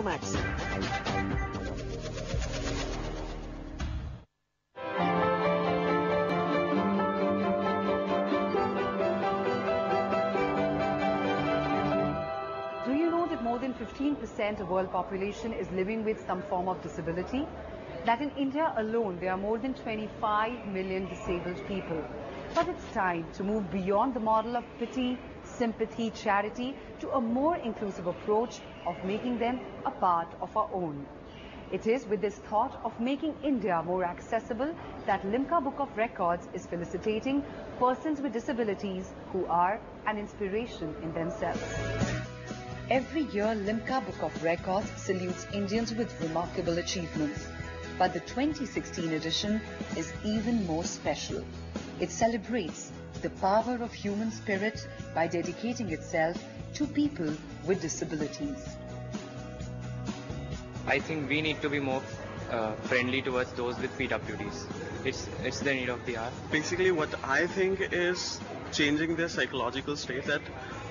Max. Do you know that more than 15% of world population is living with some form of disability? That in India alone, there are more than 25 million disabled people. But it's time to move beyond the model of pity, sympathy, charity to a more inclusive approach of making them a part of our own. It is with this thought of making India more accessible that Limca Book of Records is felicitating persons with disabilities who are an inspiration in themselves. Every year, Limca Book of Records salutes Indians with remarkable achievements. But the 2016 edition is even more special. It celebrates the power of human spirit by dedicating itself to people with disabilities. I think we need to be more friendly towards those with PWDs. It's the need of the hour. Basically, what I think is changing their psychological state, that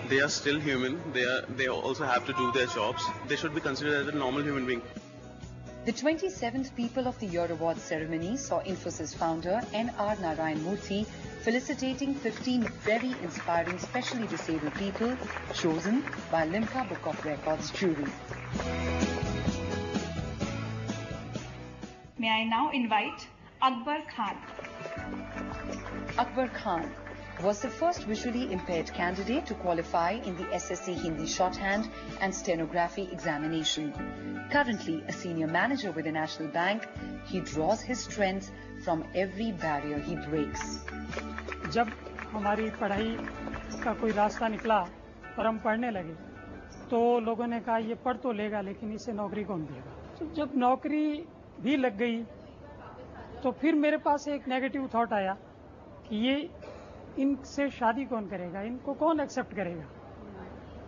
they are still human. They also have to do their jobs. They should be considered as a normal human being. The 27th People of the Year Award ceremony saw Infosys founder N.R. Narayan Murthy felicitating 15 very inspiring specially disabled people chosen by Limca Book of Records jury. May I now invite Akbar Khan. Akbar Khan was the first visually impaired candidate to qualify in the SSC Hindi Shorthand and Stenography examination. Currently a senior manager with the National Bank, he draws his strength from every barrier he breaks. जब हमारी पढ़ाई का कोई रास्ता निकला और हम पढ़ने लगे तो लोगों ने कहा ये पढ़ तो लेगा लेकिन इसे नौकरी कौन देगा। तो जब नौकरी भी लग गई तो फिर मेरे पास एक नेगेटिव थॉट आया कि ये इनसे शादी कौन करेगा, इनको कौन एक्सेप्ट करेगा।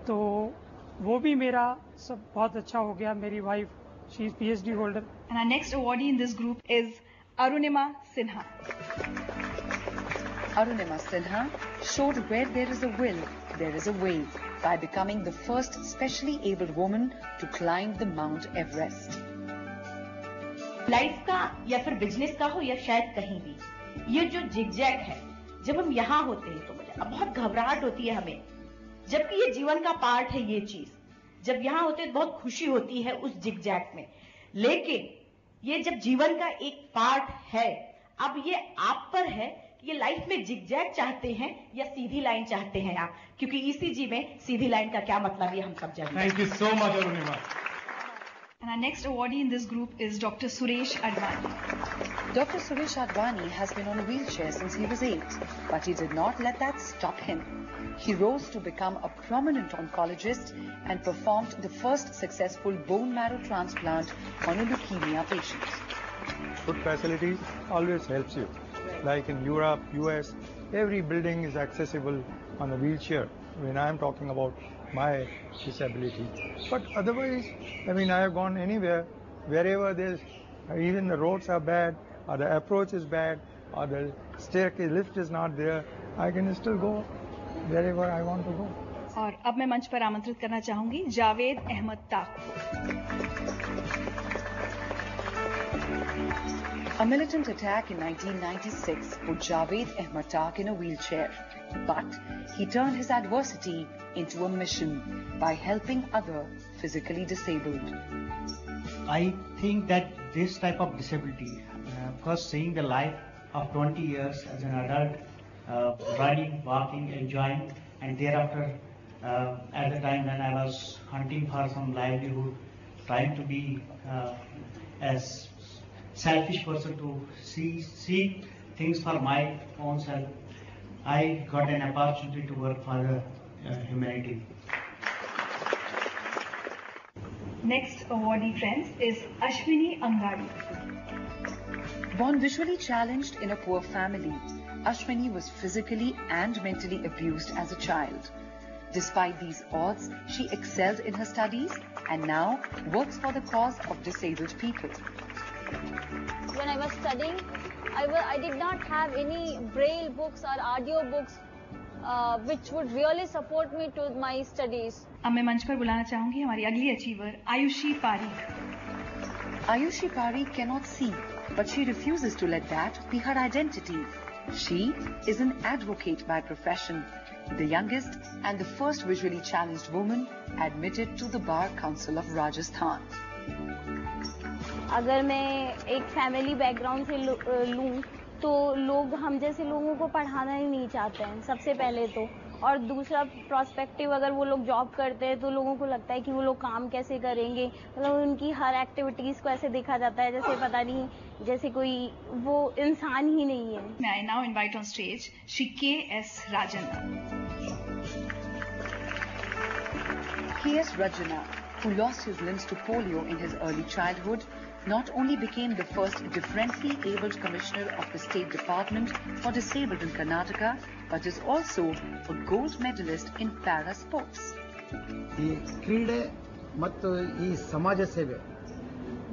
तो वो भी मेरा सब बहुत अच्छा हो गया। मेरी wife she is PhD holder. And our next awardee in this group is Arunima Sinha. Arunima Sinha showed where there is a will, there is a way by becoming the first specially abled woman to climb the Mount Everest. Life का या फिर business का हो या शायद कहीं भी, ये जो जिगजैग है, जब हम यहाँ होते हैं तो मुझे बहुत घबराहट होती है हमें, जबकि ये जीवन का पार्ट है। ये चीज जब यहाँ होते हैं बहुत खुशी होती है उस जिगजैग में, लेकिन ये जब जीवन का एक पार्ट है, अब ये आप पर है कि ये लाइफ में जिगजैग चाहते हैं या सीधी लाइन चाहते हैं आप, क्योंकि ECG में सीधी लाइन का क्या मतलब ये हम सब जानते हैं। Thank you so much Arunima. And our next awardee in this group is Dr. Suresh Advani. Dr. Suresh Advani has been on a wheelchair since he was 8, but he did not let that stop him. He rose to become a prominent oncologist and performed the first successful bone marrow transplant on a leukemia patient. Good facilities always helps you. Like in Europe, US, every building is accessible on a wheelchair when I am talking about my disability. But otherwise, I mean, I have gone anywhere, wherever there's, even the roads are bad, or the approach is bad, or the staircase lift is not there, I can still go wherever I want to go. और अब मैं मंच पर आमंत्रित करना चाहूंगी जावेद अहमद ताक। A militant attack in 1996 put Javed Ahmad Tak in a wheelchair, but he turned his adversity into a mission by helping other physically disabled. I think that this type of disability, first seeing the life of 20 years as an adult, running, walking, enjoying, and thereafter at the time when I was hunting for some livelihood, trying to be as selfish person to see things for my own self, I got an opportunity to work for the humanity. Next awardee, friends, is Ashwini Angadi. Born visually challenged in a poor family, Ashwini was physically and mentally abused as a child. Despite these odds, she excelled in her studies and now works for the cause of disabled people. When I was studying, I did not have any braille books or audio books which would really support me to my studies. अब मैं मंच पर बुलाना चाहूंगी हमारी अगली achiever Ayushi Pareek. Ayushi Parikh cannot see, but she refuses to let that be her identity. She is an advocate by profession, the youngest and the first visually challenged woman admitted to the Bar Council of Rajasthan. अगर मैं एक family background से लूँ तो लोग हम जैसे लोगों को पढ़ाना ही नहीं चाहते हैं सबसे पहले तो, और दूसरा प्रोस्पेक्टिव अगर वो लोग जॉब करते हैं तो लोगों को लगता है कि वो लोग काम कैसे करेंगे, मतलब उनकी हर एक्टिविटीज़ को ऐसे देखा जाता है जैसे पता नहीं जैसे कोई वो इंसान ही नहीं है. May I now invite on stage Shri K.S. Rajana. K.S. Rajana, who lost his limbs to polio in his early childhood, not only became the first differently abled commissioner of the State Department for Disabled in Karnataka, but is also a gold medalist in para sports. ಈ ಕ್ರೀಡೆ ಮತ್ತು ಈ ಸಮಾಜ ಸೇವೆ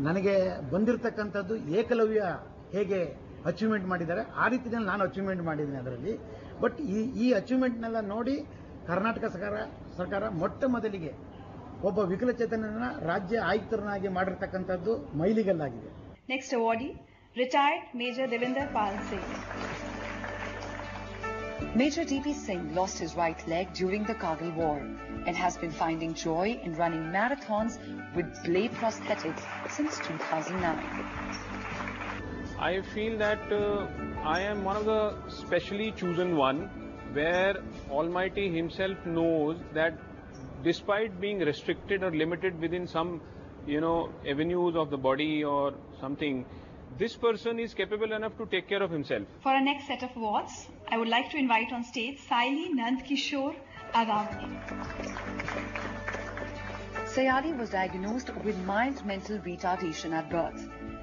ನನಗೆ ಬಂದಿರತಕ್ಕಂಥದ್ದು ಏಕಲವ್ಯ ಹೇಗೆ achievement ಮಾಡಿದ್ದಾರೆ ಆ ರೀತಿಯಲ್ಲಿ ನಾನು ಅಚೀವ್ಮೆಂಟ್ ಮಾಡಿದ್ದೀನಿ ಅದರಲ್ಲಿ. ಬಟ್ ಈ ಅಚೀವ್ಮೆಂಟ್ನೆಲ್ಲ ನೋಡಿ ಕರ್ನಾಟಕ ಸರ್ಕಾರ ಮೊಟ್ಟ ಮೊದಲಿಗೆ ಒಬ್ಬ ವಿಕಲಚೇತನನ ರಾಜ್ಯ ಆಯುಕ್ತರನ್ನಾಗಿ ಮಾಡಿರ್ತಕ್ಕಂಥದ್ದು ಮೈಲಿಗಲ್ಲಾಗಿದೆ. Next awardee, retired Major Devinder Pal Singh. Major D.P. Singh lost his right leg during the Kargil War and has been finding joy in running marathons with blade prosthetics since 2009. I feel that I am one of the specially chosen one, where Almighty Himself knows that despite being restricted or limited within some, avenues of the body or something, this person is capable enough to take care of himself. For our next set of awards, I would like to invite on stage Saili Nand Kishore Agawani. Sayali was diagnosed with mild mental retardation at birth.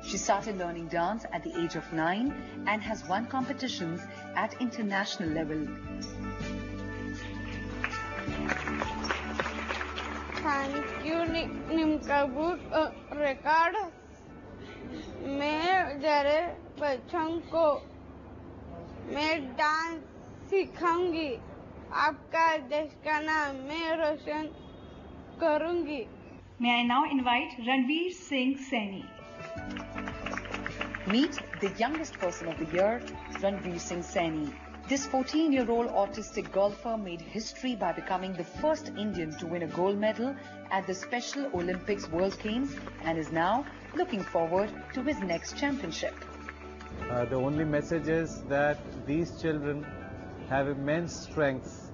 She started learning dance at the age of 9 and has won competitions at international level. Thank you, Limca Book Record. मैं जरे बच्चों को मैं dance सिखाऊंगी, आपका देश का नाम मैं रोशन करूंगी. May I now invite Ranveer Singh Saini. Meet the youngest person of the year, Ranveer Singh Saini. This 14-year-old autistic golfer made history by becoming the first Indian to win a gold medal at the Special Olympics World Games and is now looking forward to his next championship. The only message is that these children have immense strengths,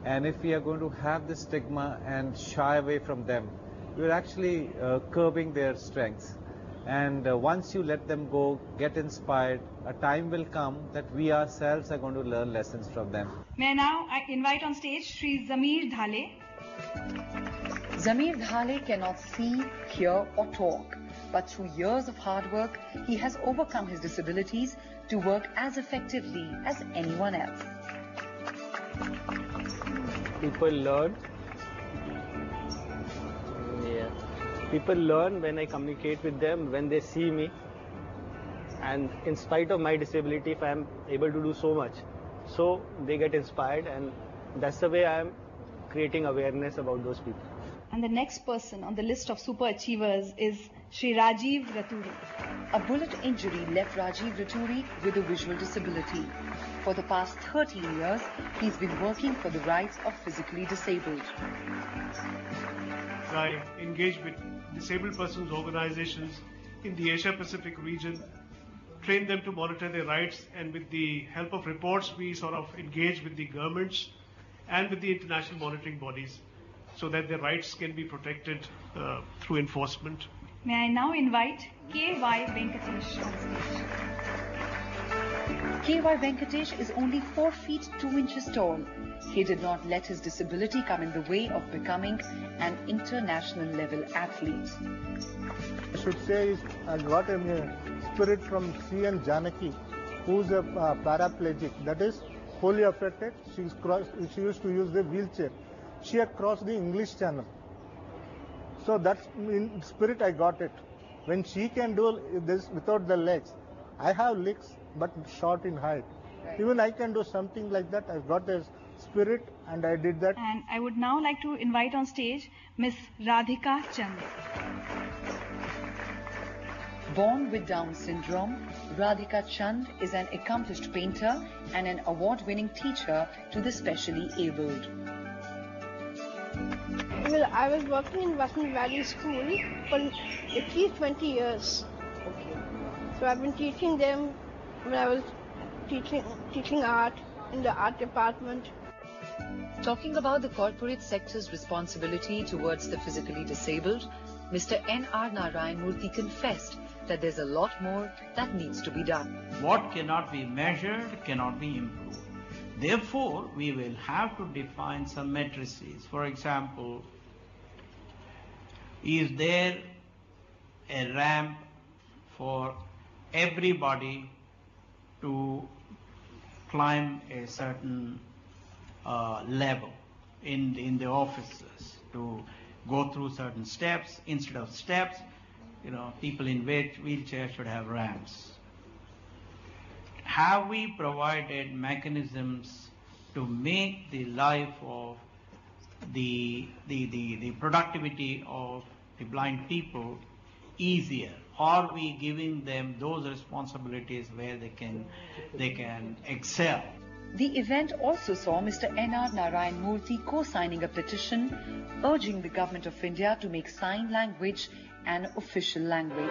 and if we are going to have this stigma and shy away from them, we are actually curbing their strengths. And once you let them go, get inspired, a time will come that we ourselves are going to learn lessons from them. May I now invite on stage Shri Zameer Dhale. Zameer Dhale cannot see, hear or talk, but through years of hard work, he has overcome his disabilities to work as effectively as anyone else. People learn. People learn when I communicate with them, when they see me, and in spite of my disability, if I am able to do so much, so they get inspired, and that's the way I am creating awareness about those people. And the next person on the list of super achievers is Shri Rajiv Raturi. A bullet injury left Rajiv Raturi with a visual disability. For the past 13 years, he's been working for the rights of physically disabled. I engage with disabled persons organizations in the Asia Pacific region, train them to monitor their rights, and with the help of reports we sort of engage with the governments and with the international monitoring bodies so that their rights can be protected through enforcement. May I now invite K.Y. Venkatesh on stage. K.Y. Venkatesh is only 4 feet 2 inches tall. He did not let his disability come in the way of becoming an international level athlete. I should say I got a spirit from C.N. Janaki, who's a paraplegic, that is polio affected. She used to use the wheelchair. She had crossed the English Channel. So that's in spirit I got it. When she can do this without the legs, I have legs but short in height. Even I can do something like that. I've got a spirit, and I did that. And I would now like to invite on stage Miss Radhika Chand. Born with Down syndrome, Radhika Chand is an accomplished painter and an award-winning teacher to the specially abled. Well, I was working in Vasant Valley School for at least 20 years. Okay. So I've been teaching them when I was teaching art in the art department. Talking about the corporate sector's responsibility towards the physically disabled, Mr. N.R. Narayan Murthy confessed that there's a lot more that needs to be done. What cannot be measured cannot be improved. Therefore, we will have to define some matrices. For example, is there a ramp for everybody to climb a certain level in the offices, to go through certain steps? Instead of steps, people in wheelchairs should have ramps. Have we provided mechanisms to make the life of the productivity of the blind people easier? Are we giving them those responsibilities where they can excel? The event also saw Mr. N.R. Narayan Murthy co-signing a petition urging the Government of India to make sign language an official language.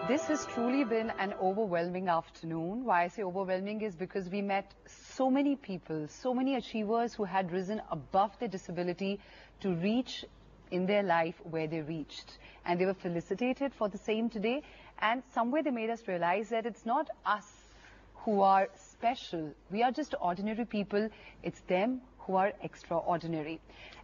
This has truly been an overwhelming afternoon. Why I say overwhelming is because we met so many people, so many achievers who had risen above their disability to reach in their life where they reached. And they were felicitated for the same today. And somewhere they made us realize that it's not us who are special. We are just ordinary people. It's them who are extraordinary.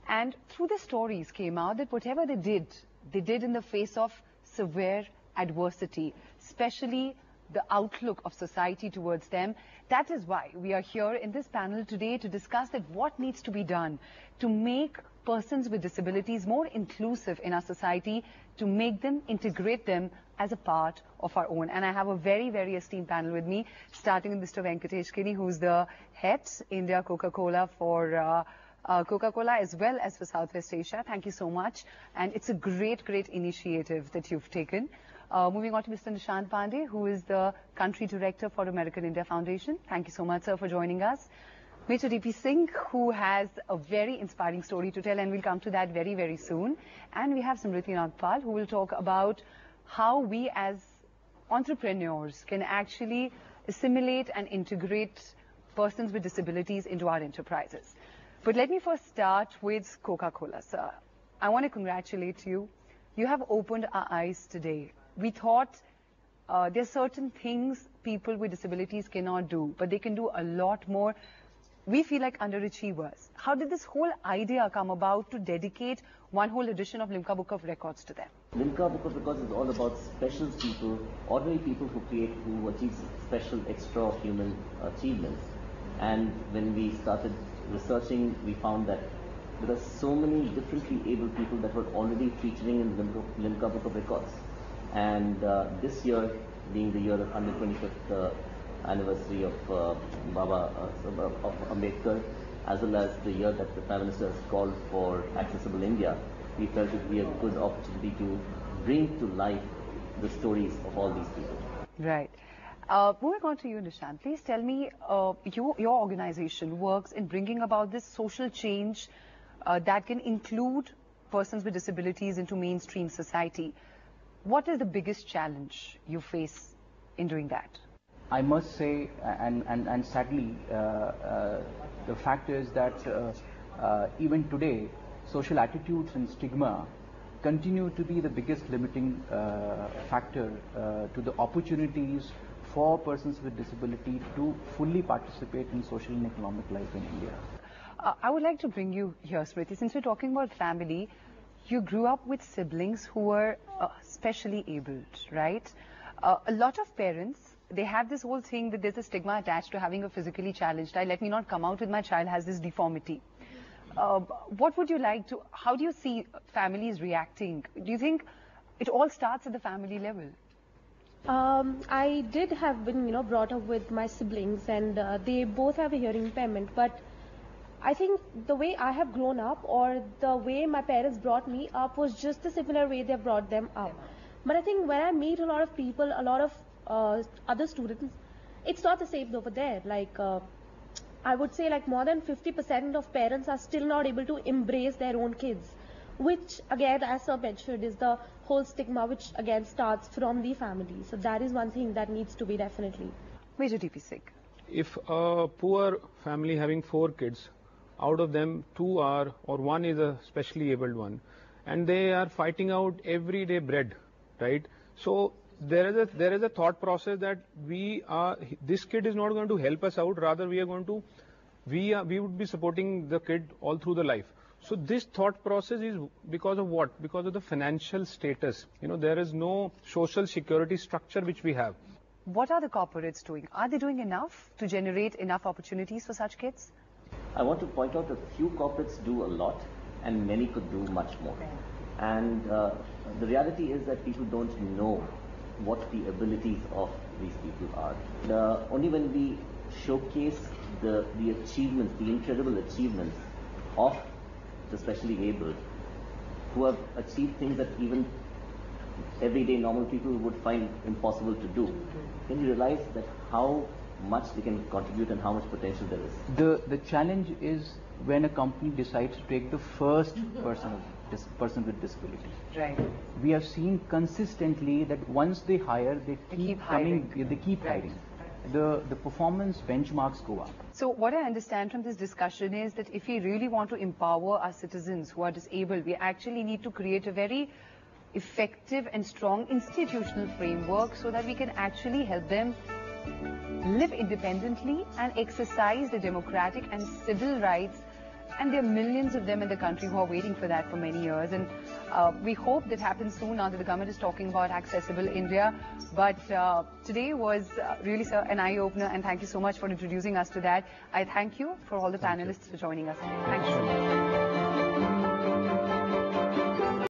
And through the stories came out that whatever they did in the face of severe adversity, especially the outlook of society towards them. That is why we are here in this panel today to discuss that what needs to be done to make persons with disabilities more inclusive in our society, to make them, integrate them as a part of our own. And I have a very, very esteemed panel with me, starting with Mr. Venkatesh Kini, who's the head India Coca-Cola for Coca-Cola as well as for Southwest Asia. Thank you so much. And it's a great, great initiative that you've taken. Moving on to Mr. Nishant Pandey, who is the Country Director for American India Foundation. Thank you so much, sir, for joining us. Major D.P. Singh, who has a very inspiring story to tell, and we'll come to that very, very soon. And we have Smriti Nagpal, who will talk about how we as entrepreneurs can actually assimilate and integrate persons with disabilities into our enterprises. But let me first start with Coca-Cola, sir. I want to congratulate you. You have opened our eyes today. We thought there are certain things people with disabilities cannot do, but they can do a lot more. We feel like underachievers. How did this whole idea come about to dedicate one whole edition of Limca Book of Records to them? Limca Book of Records is all about special people, ordinary people who achieve special, extra-human achievements. And when we started researching, we found that there are so many differently abled people that were already featuring in the Limca Book of Records. And this year, being the year of 125th anniversary of of Ambedkar, as well as the year that the Prime Minister has called for Accessible India, we felt it would be a good opportunity to bring to life the stories of all these people. Right. Moving on to you, Nishant, please tell me, your organization works in bringing about this social change that can include persons with disabilities into mainstream society. What is the biggest challenge you face in doing that? I must say, and sadly, the fact is that even today, social attitudes and stigma continue to be the biggest limiting factor to the opportunities for persons with disability to fully participate in social and economic life in India. I would like to bring you here, Smriti. Since we're talking about family, you grew up with siblings who were specially abled, right? A lot of parents they have this whole thing that there's a stigma attached to having a physically challenged child. Let me not come out with my child has this deformity. What would you like to, how do you see families reacting? Do you think it all starts at the family level? I did have been, brought up with my siblings, and they both have a hearing impairment, but I think the way I have grown up or the way my parents brought me up was just the similar way they brought them up. But I think when I meet a lot of people, a lot of other students, it's not the same over there. Like, I would say like more than 50% of parents are still not able to embrace their own kids, which again, as Sir mentioned, is the whole stigma which again starts from the family. So that is one thing that needs to be definitely. Major DP Singh. If a poor family having 4 kids, out of them 2 are, or 1 is a specially abled one, and they are fighting out everyday bread, right? So there is a thought process that this kid is not going to help us out, rather we would be supporting the kid all through the life. So this thought process is because of what? Because of the financial status. There is no social security structure which we have. What are the corporates doing? Are they doing enough to generate enough opportunities for such kids? I want to point out a few corporates do a lot and many could do much more. And the reality is that people don't know what the abilities of these people are. Only when we showcase the achievements, the incredible achievements of the specially abled, who have achieved things that even everyday normal people would find impossible to do, then you realize that how much they can contribute and how much potential there is. The challenge is when a company decides to take the first person with disability. Right. We have seen consistently that once they hire, they keep hiring. The performance benchmarks go up. So what I understand from this discussion is that if we really want to empower our citizens who are disabled, we actually need to create a very effective and strong institutional framework so that we can actually help them live independently and exercise the democratic and civil rights. And there are millions of them in the country who are waiting for that for many years. And we hope that happens soon now that the government is talking about accessible India. But today was really, sir, an eye-opener. And thank you so much for introducing us to that. I thank you for all the panelists for joining us. Thank you.